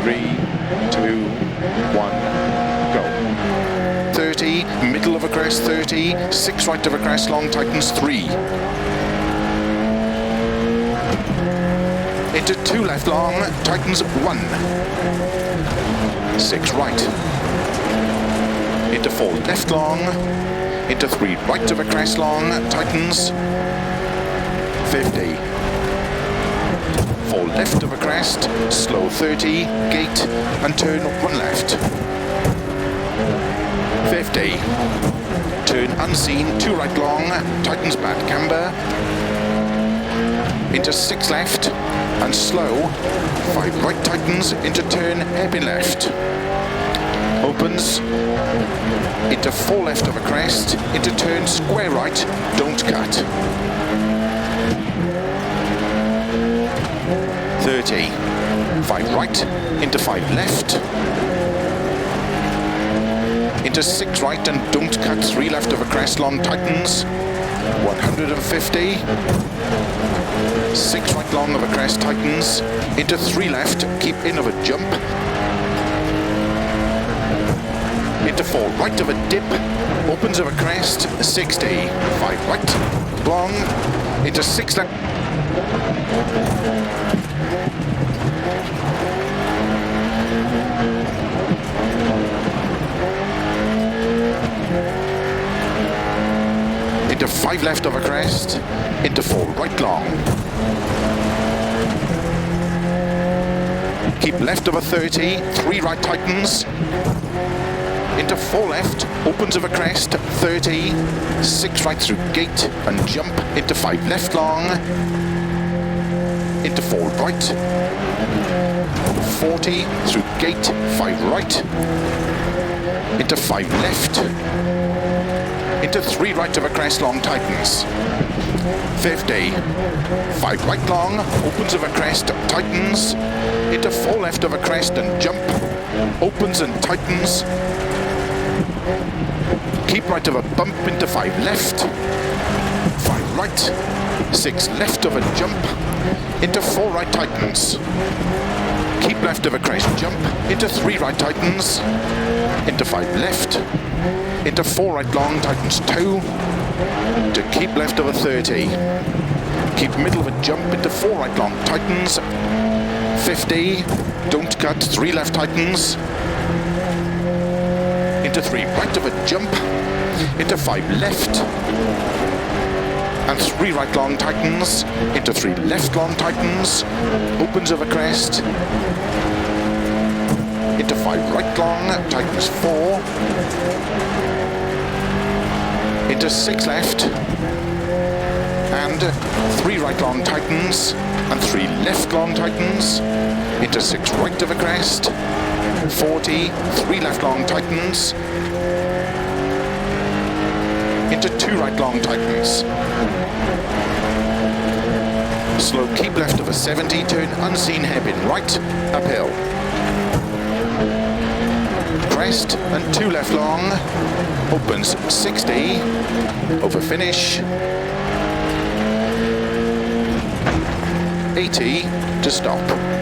3, 2, 1, go. 30, middle of a crest 30, 6 right of a crest, long tightens 3. Into 2 left long, tightens 1. 6 right. Into 4 left long, into 3 right of a crest long, tightens 50. 4 left of a crest, slow 30, gate and turn 1 left. 50. Turn unseen, 2 right long, tightens bad camber. Into 6 left and slow, 5 right tightens, into turn hairpin left. Opens, into 4 left of a crest, into turn square right, don't cut. 30, 5 right, into 5 left, into 6 right and don't cut, 3 left of a crest, long tightens, 150, 6 right long of a crest, tightens, into 3 left, keep in of a jump, into 4 right of a dip, opens of a crest, 60, 5 right, long, into 6 left, into 5 left of a crest, into 4 right long. Keep left of a 30, 3 right tightens, into 4 left, opens of a crest, 30, 6 right through gate and jump, into 5 left long, into 4 right, 40 through gate, 5 right, into 5 left, into 3 right of a crest, long tightens, 50, 5 right long, opens of a crest, tightens, into 4 left of a crest and jump, opens and tightens, keep right of a bump, into 5 left, 5 right, 6 left of a jump, into 4 right tightens, keep left of a crest, jump, into 3 right tightens, into 5 left, into 4 right long, tightens 2, to keep left of a 30, keep middle of a jump, into 4 right long, tightens, 50, don't cut, 3 left tightens, into 3 right of a jump, into 5 left, and 3 right long tightens, into 3 left long tightens, opens of a crest, into 5 right long, tightens 4, into 6 left, and 3 right long tightens, and 3 left long tightens, into 6 right of a crest, 40, 3 left long tightens, into 2 right long tightens. Slow keep left of a 70, turn unseen hairpin right, uphill. Crest and 2 left long, opens 60, over finish, 80 to stop.